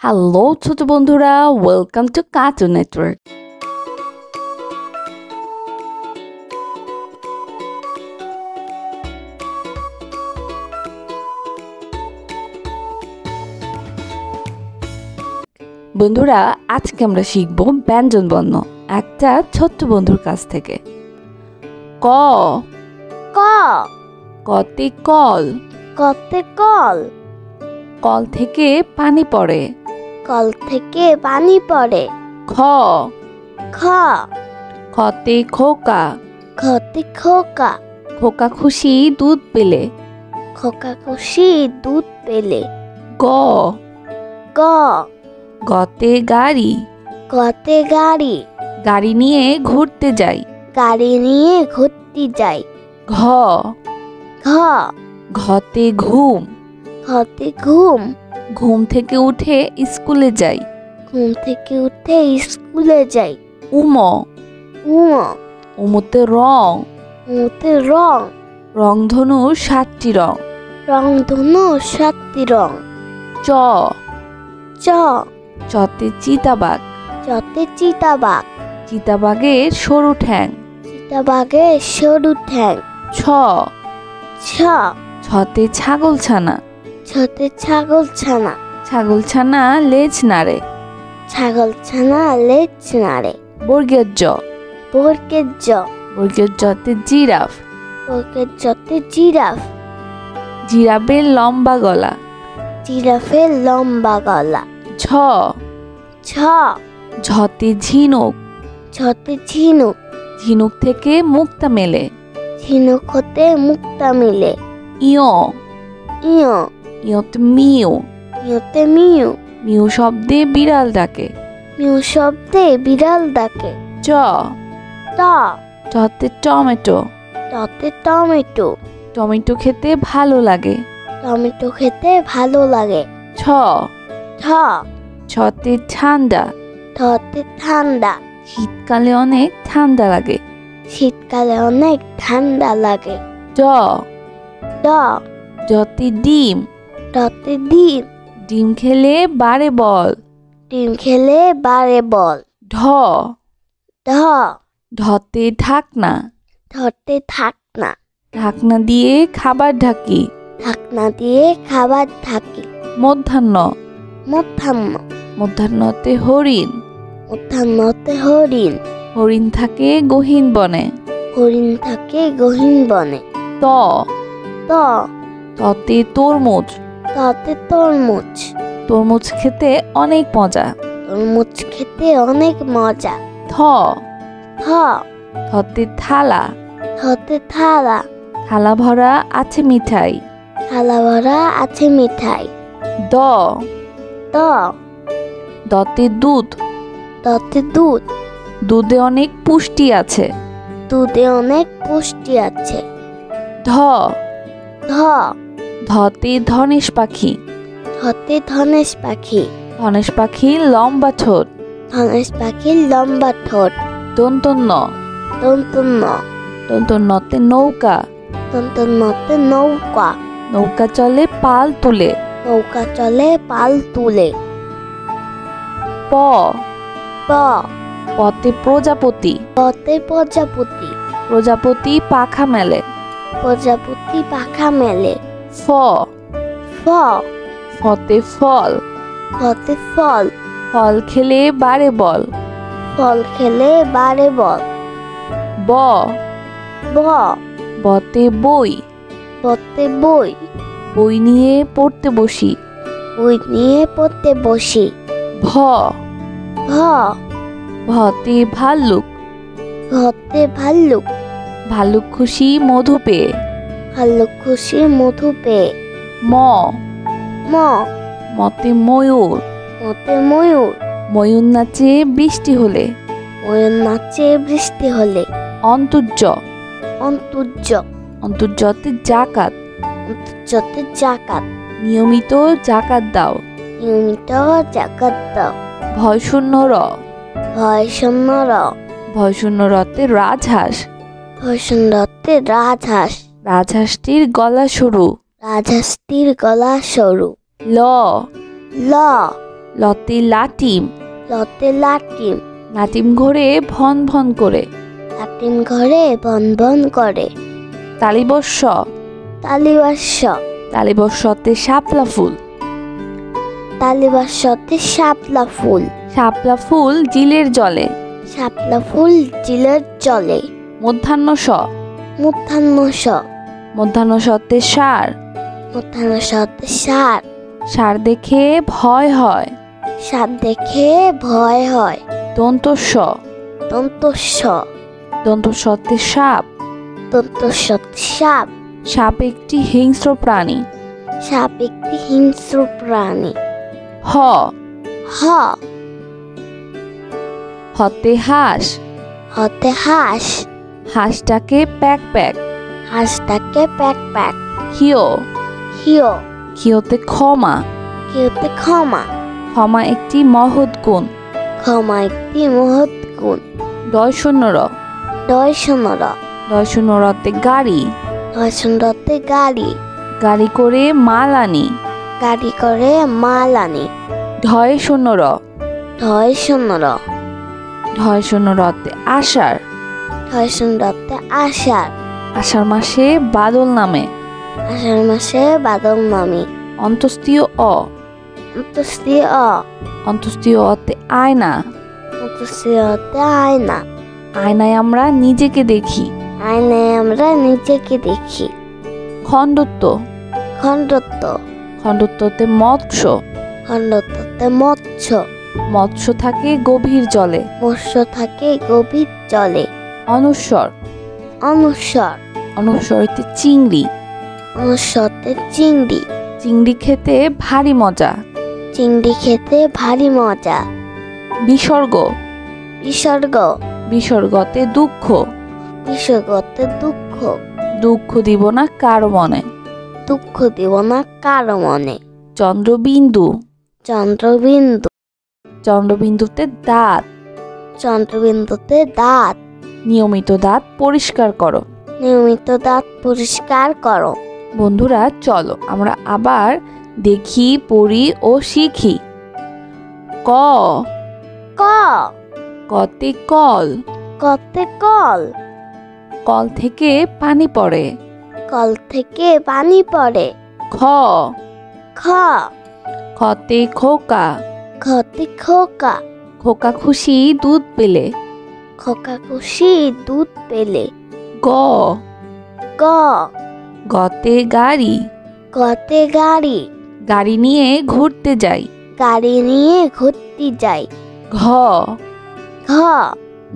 Hello ছোট বন্ধুরা, welcome to cartoon network. বন্ধুরা, আজকে আমরা শিখব ব্যঞ্জন বর্ণ একটা ছোট্ট বন্ধুর কাছ থেকে। ক ক কতে কল, কতে কল, কল থেকে পানি পড়ে। কল থেকে পানি পড়ে। খ খ খতে খোকা, খতে খোকা, খোকা খুশি দুধ পেলে। খোকা খুশি দুধ পেলে। গ গ গতে গাড়ি, গতে গাড়ি, গাড়ি নিয়ে ঘুরতে যাই। গাড়ি নিয়ে ঘুরতে যাই। ঘ ঘ ঘতে ঘুম, ঘতে ঘুম, ঘুম থেকে উঠে স্কুলে যাই। ঘুম থেকে উঠে স্কুলে যাই। উম উম উমতে রং, উমতে রং, রংধনু 7টি রং। রংধনু 7টি রং। চ চ চতে চিতাবাঘ, চতে চিতাবাঘ, চিতাবাঘের সরু ঠ্যাং। চিতাবাঘের সরু ঠ্যাং। ছ ছ ছতে ছাগলছানা, ছতে ছাগল ছানা, ছাগলছানা লেজ নাড়ে। ছাগল ছানা লেজ নাড়ে। বর্গের জ, বর্গের জ, বর্গের জতে জিরাফ, বর্গের জতে জিরাফ, জিরাফের লম্বা গলা। জিরাফের লম্বা গলা। ঝ ছ ঝতে ঝিনুক, ঝতে ঝিনুক, ঝিনুক থেকে মুক্তা মেলে। ঝিনুক হতে মুক্তা মিলে। ইয় ইয় ইয়তে মিউ, ইয়তে মিউ, মিউ শব্দে বিড়াল ডাকে। মিউ শব্দে বিড়াল ডাকে। চ ট টতে টমেটো, টতে টমেটো, টমেটো খেতে ভালো লাগে। টমেটো খেতে ভালো লাগে। ছ ঠ ছতে ঠান্ডা, ঠতে ঠান্ডা, শীতকালে অনেক ঠান্ডা লাগে। শীতকালে অনেক ঠান্ডা লাগে। ড ড যতে ডিম, ডতে ডিম, ডিম খেলে বাড়ে বল। ডিম খেলে বাড়ে বল। ঢ ঢ ঢতে ঢাকনা, ঢতে ঢাকনা, ঢাকনা দিয়ে খাবার ঢাকি। ঢাকনা দিয়ে খাবার ঢাকি। মধ্যাহ্ন মধ্যাহ্ন মধ্যাহ্নতে হরিণ, মধ্যাহ্নতে হরিণ, হরিণ থাকে গহীন বনে। হরিণ থাকে গহীন বনে। ত ত ততে তরমুজ, ততে তরমুজ, তরমুজ খেতে অনেক মজা। তরমুজ খেতে অনেক মজা। থ থ থতে থালা, থতে থালা, থালা ভরা আছে মিঠাই। থালা ভরা আছে মিঠাই। দ দ দতে দুধ, দতে দুধ, দুধে অনেক পুষ্টি আছে। দুধে অনেক পুষ্টি আছে। ধ ধ ধতে ধনেশ পাখি, ধতে ধনেশ পাখি, ধনেশ পাখির লম্বা ঠোঁট। ধনেশ পাখির লম্বা ঠোঁট। দন্তন্য দন্তন্য দন্তন্যতে নৌকা, দন্তন্যতে নৌকা, নৌকা চলে পাল তুলে। নৌকা চলে পাল তুলে। প প পতে প্রজাপতি, পতে প্রজাপতি, প্রজাপতি পাখা মেলে। প্রজাপতি পাখা মেলে। ফ ফ ফতে ফল, ফতে ফল, ফল খেলে বাড়ে বল। ফল খেলে বাড়ে বল। ব ব বতে বই, পড়তে বই, বই নিয়ে পড়তে বসি। বই নিয়ে পড়তে বসি। ভ ভ ভতে ভাল্লুক, ঘতে ভাল্লুক, ভাল্লুক খুশি মধু পেয়ে। ভাল্লুক খুশি মধু পেয়ে। ম ম মতে ময়ূর, মতে ময়ূর, ময়ূর নাচে বৃষ্টি হলে। ময়ূর নাচে বৃষ্টি হলে। অন্তর্য অন্তর্য অন্তর্যতে জাকাত, অন্তর্যতে জাকাত, নিয়মিত জাকাত দাও। নিয়মিত জাকাত দাও। ভয়শূন্য র, ভয় শূন্য র, ভয়শূন্য রতে রাজহাঁস, ভয় শূন্যতে রাজহাঁস, রাজহাঁসটির গলা সরু। রাজহাঁসটির গলা সরু। ল ল লতে লাটিম, লতে লাটিম, লাটিম ঘরে ভন ভন করে। লাটিম ঘরে বন বন করে। তালিবস্য, তালিবাস্য, তালিবস্যতে শাপলা ফুল, তালিবাস্যতে শাপলা ফুল, শাপলা ফুল জিলের জলে। শাপলা ফুল জিলের জলে। মধ্যাহ্ন স, মধ্যাহ্ন স, মধ্যাহ্ন সতে সার, মধ্যাহ্ন সতে সার, সার দেখে ভয় হয়। সার দেখে ভয় হয়। দন্তস্ব, দন্তস্ব, দন্তস্বতে সাপ, দন্তস্বতে সাপ, সাপ একটি হিংস্র প্রাণী। সাপ একটি হিংস্র প্রাণী। হ, হ, হতে হাঁস, হতে হাঁস, হাঁসটাকে প্যাক প্যাক। হাঁসটাকে প্যাক প্যাক। হিও, হিও, হিওতে ক্ষমা, হিওতে ক্ষমা, ক্ষমা একটি মহৎ গুণ। ক্ষমা একটি মহৎ গুণ। ডয় শূন্য র, ডয় শূন্য র, ডয় শূন্য রতে গাড়ি, ডয় শূন্য রতে গাড়ি, গাড়ি করে মাল আনি। গাড়ি করে মাল আনি। ঢয় শূন্য র, ঢয় শূন্য র, ঢয় শূন্য রতে আষাঢ়, ঢয় শূন্য রতে আষাঢ়, আষাঢ় মাসে বাদল নামে। আষাঢ় মাসে বাদল নামে। অন্তস্তীয় অ, অন্তস্তীয় অ, অন্তস্তীয় অতে আয়না, অন্তস্তীয় অতে আয়না, আয়নায় আমরা নিজেকে দেখি। আয়নায় আমরা নিজেকে দেখি। খণ্ডত্ব, খণ্ডত্ব, খণ্ডত্বতে মৎস্য, খণ্ডত্বতে মৎস্য, মৎস্য থাকে গভীর জলে। মৎস্য থাকে গভীর জলে। অনুস্বর, অনুস্বর, অনুস্বরতে চিংড়ি, অনুস্বরতে চিংড়ি, চিংড়ি খেতে ভারী মজা। চিংড়ি খেতে ভারী মজা। বিসর্গ, বিসর্গ, বিসর্গতে দুঃখ, বিসর্গতে দুঃখ, দুঃখ দিব না কারো মনে। দুঃখ দিব না কারো মনে। চন্দ্রবিন্দু, চন্দ্রবিন্দু, চন্দ্রবিন্দুতে দাঁত, চন্দ্রবিন্দুতে দাঁত, নিয়মিত দাঁত পরিষ্কার করো। নিয়মিত দাঁত পরিষ্কার করো। বন্ধুরা চলো আমরা আবার দেখি, পড়ি ও শিখি। ক, ক, কতে কল, কতে কল, কল থেকে পানি পড়ে। কল থেকে পানি পড়ে। খ, খ, খতে খোকা, খতে খোকা, খোকা খুশি দুধ পেলে। খোকা খুশি দুধ পেলে। গ, গ, গতে গাড়ি, গতে গাড়ি, গাড়ি নিয়ে ঘুরতে যাই। গাড়ি নিয়ে ঘুরতে যাই। ঘ, ঘ,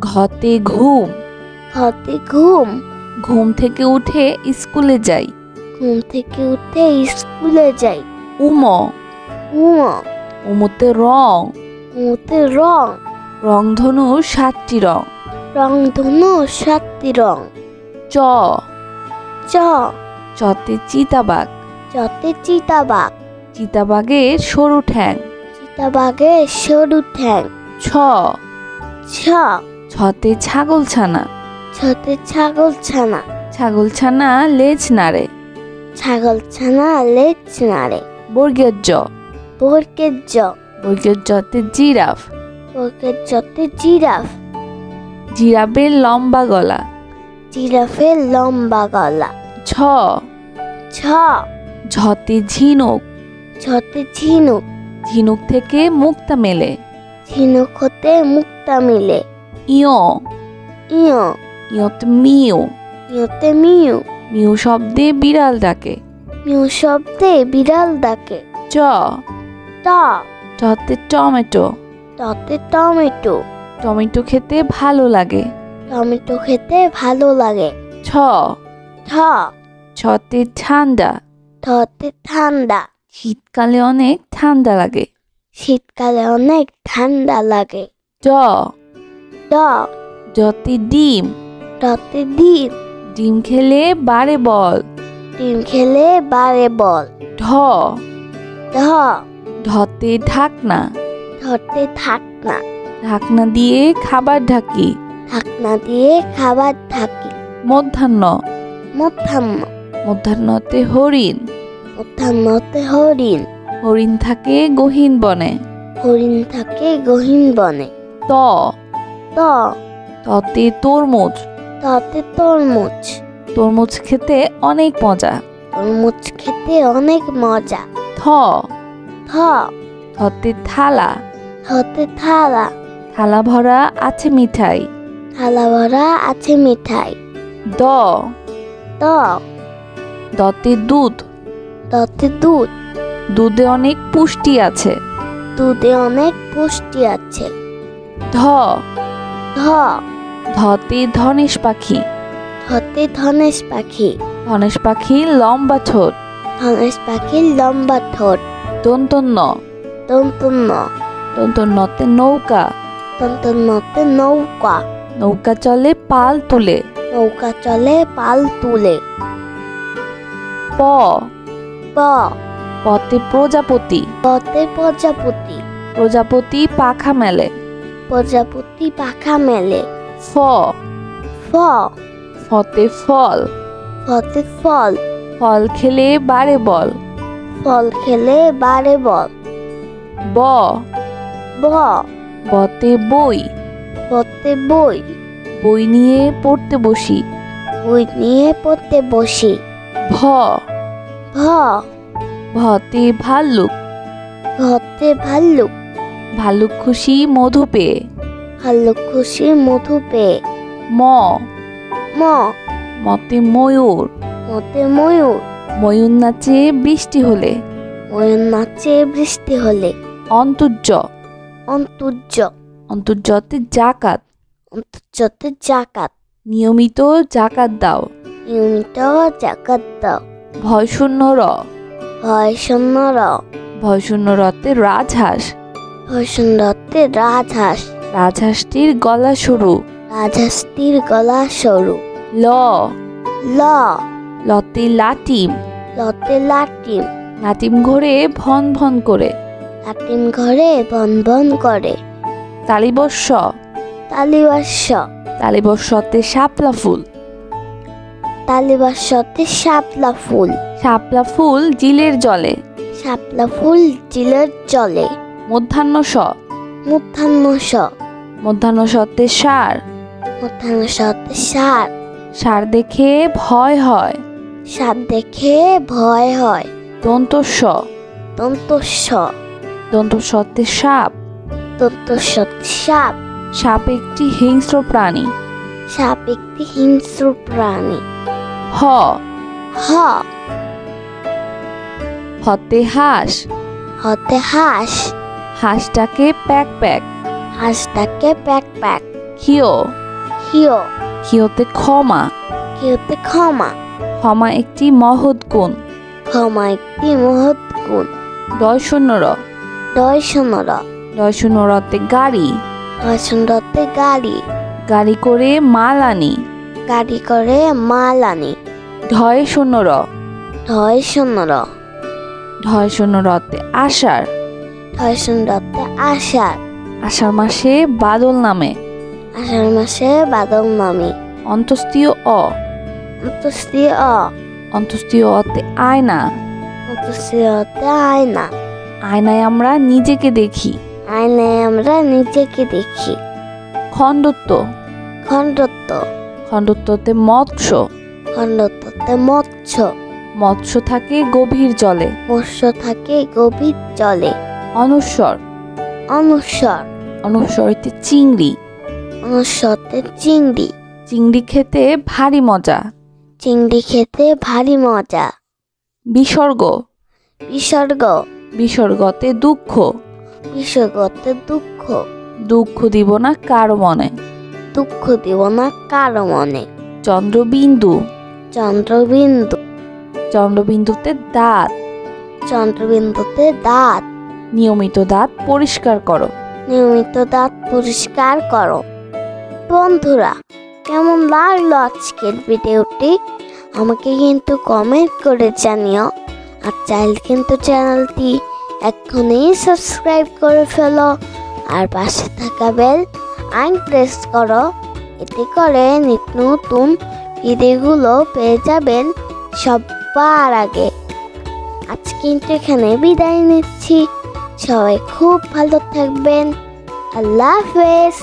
ঘতে ঘুম, ঘতে ঘুম, ঘুম থেকে উঠে স্কুলে যাই। ঘুম থেকে উঠে স্কুলে যাই। উম, উম, উমতে রং, উমতে রং, রংধনু 7টি রং। রংধনু 7টি রং। চ, চ, চতে চিতাবাঘ, চতে চিতাবাঘ, চিতাবাঘের সরু ঠ্যাং। চিতাবাঘের সরু ঠ্যাং। ছ, ছ, ছতে ছাগলছানা, ছতে ছাগল ছানা, ছাগলছানা লেজ নাড়ে। ছাগল ছানা লেজ নাড়ে। বর্গের জ, বর্গের জ, বর্গের জতে জিরাফ, বর্গের জতে জিরাফ, জিরাফের লম্বা গলা। জিরাফের লম্বা গলা। ছ, ছ, ঝতে ঝিনুক, ঝতে ঝিনুক, ঝিনুক থেকে মুক্তা মেলে। ঝিনুক হতে মুক্তা মিলে। ইয়, ইয়, ইয়তে মিউ, ইয়তে মিউ, মিউ শব্দে বিড়াল ডাকে। মিউ শব্দে বিড়াল ডাকে। চ, ট, টতে টমেটো, টতে টমেটো, টমেটো খেতে ভালো লাগে। টমেটো খেতে ভালো লাগে। ছ, ঠ, ছতে ঠান্ডা, ঠতে ঠান্ডা, শীতকালে অনেক ঠান্ডা লাগে। শীতকালে অনেক ঠান্ডা লাগে। ড, ড, ডতে ডিম, ডতে ডিম, ডিম খেলে বাড়ে বল। ডিম খেলে বাড়ে বল। ঢ, ঢ, ঢতে ঢাকনা, ঢতে ঢাকনা, ঢাকনা দিয়ে খাবার ঢাকি। ঢাকনা দিয়ে খাবার ঢাকি। মধ্যাহ্ন, মধ্যাহ্ন, মধ্যাহ্নতে হরিণ, মধ্যাহ্নতে হরিণ, হরিণ থাকে গহীন বনে। হরিণ থাকে গহীন বনে। ত ত ততে তরমুজ। ততে তরমুজ। তরমুজ খেতে অনেক মজা। তরমুজ খেতে অনেক মজা। থ থ থতে থালা। থতে থালা। থালা ভরা আছে মিঠাই। থালা ভরা আছে মিঠাই। দ দ দতে দুধ। দতে দুধ। দুধে অনেক পুষ্টি আছে। দুধে অনেক পুষ্টি আছে। ধ ধ ধতে ধনেশ পাখি। ধতে ধনেশ পাখি। ধনেশ পাখির লম্বা ঠোঁট। ধনেশ পাখির লম্বা ঠোঁট। দন্তন্য দন্তন্য। দন্তন্যতে নৌকা। দন্তন্যতে নৌকা। নৌকা চলে পাল তুলে। নৌকা চলে পাল তুলে। প প পতে প্রজাপতি। পতে প্রজাপতি। প্রজাপতি পাখা মেলে। প্রজাপতি পাখা মেলে। ফ ফ ফতে ফল। ফতে ফল। ফল খেলে বাড়ে বল। ফল খেলে বাড়ে বল। ব ব বতে বই। পড়তে বই। বই নিয়ে পড়তে বসি। বই নিয়ে পড়তে বসি। ভ ভ ভতে ভাল্লুক। ঘতে ভাল্লুক। ভাল্লুক খুশি মধু পেয়ে। ভাল্লুক খুশি মধু পেয়ে। ম ম মতে ময়ূর। মতে ময়ূর। ময়ূর নাচে বৃষ্টি হলে। ময়ূর নাচে বৃষ্টি হলে। অন্তর্য অন্তর্য। অন্তর্যতে জাকাত। অন্তর্যতে জাকাত। নিয়মিত জাকাত দাও। নিয়মিত জাকাত দাও। ভয় শূন্য র। ভয় শূন্য র। ভয় শূন্য রতে রাজহাঁস। ভয় শূন্যতে রাজহাঁস। রাজহাঁসটির গলা সরু। রাজহাঁসটির গলা সরু। ল ল লতে লাটিম। লতে লাটিম। লাটিম ঘোরে ভন ভন করে। লাটিম ঘরে বন বন করে। তালিবস্য। তালিবাস্য। তালিবস্যতে শাপলা ফুল। তালিবাস্যতে শাপলা ফুল। শাপলা ফুল জিলের জলে। শাপলা ফুল জিলের জলে। মধ্যাহ্ন স। মধ্যাহ্ন স। মধ্যাহ্ন সতে সার। মধ্যাহ্ন সতে সার। সার দেখে ভয় হয়। সার দেখে ভয় হয়। দন্তস্ব। দন্তস্ব। দন্তস্বতে সাপ। দন্তস্বতে সাপ। সাপ একটি হিংস্র প্রাণী। সাপ একটি হিংস্র প্রাণী। হ হ হতে হাঁস। হতে হাঁস। হাঁসটাকে প্যাক প্যাক। হাঁসটাকে প্যাক প্যাক। ক্ষিয়। হিও। ক্ষিয়তে ক্ষমা। কেউতে ক্ষমা। ক্ষমা একটি মহৎ গুণ। ক্ষমা একটি মহৎ গুণ। দয় শূন্য র। দয় শূন্য। দয় শূন্য রতে গাড়ি। দয় শূন্যতে গাড়ি। গাড়ি করে মাল আনি। গাড়ি করে মাল আনি। ঢয় শূন্য র। ঢয় শূন্য। ঢয় শূন্য রতে আষাঢ়। ঢয় শূন্যতে আষাঢ়। আষাঢ় মাসে বাদল নামে। আষাঢ় মাসে বাদল নামে। অন্তস্তীয় অ। অন্তস্তীয় অ। অন্তস্তীয় অতে আয়না। অন্তস্তীয়তে আয়না। আয়নায় আমরা নিজেকে দেখি। আয়নায় আমরা নিজেকে দেখি। খণ্ডত্ব। খণ্ডত্ব। খণ্ডত্বতে মৎস্য। খণ্ডত্বতে মৎস্য। মৎস্য থাকে গভীর জলে। মৎস্য থাকে গভীর জলে। অনুস্বর। অনুস্বর। অনুস্বরতে চিংড়ি। অনুস্বরতে চিংড়ি। চিংড়ি খেতে ভারী মজা। চিংড়ি খেতে ভারী মজা। বিসর্গ। বিসর্গ। বিসর্গতে দুঃখ। বিসর্গতে দুঃখ। দুঃখ দিব না কারো মনে। দুঃখ দিব না কারো মনে। চন্দ্রবিন্দু। চন্দ্রবিন্দু। চন্দ্রবিন্দুতে দাঁত। চন্দ্রবিন্দুতে দাঁত। নিয়মিত দাঁত পরিষ্কার করো। নিয়মিত দাঁত পরিষ্কার করো। বন্ধুরা, কেমন লাগলো আজকের ভিডিওটি আমাকে কিন্তু কমেন্ট করে জানিও। আর চাইলে কিন্তু চ্যানেলটি এক্ষুনি সাবস্ক্রাইব করে ফেলো। আর পাশে থাকা বেল আইকন প্রেস করো। এতে করে নিত্য নতুন ভিডিওগুলো পেয়ে যাবেন সবার আগে। আজ কিন্তু এখানে বিদায় নিচ্ছি। সবাই খুব ভালো থাকবেন। আল্লাহ হাফেজ।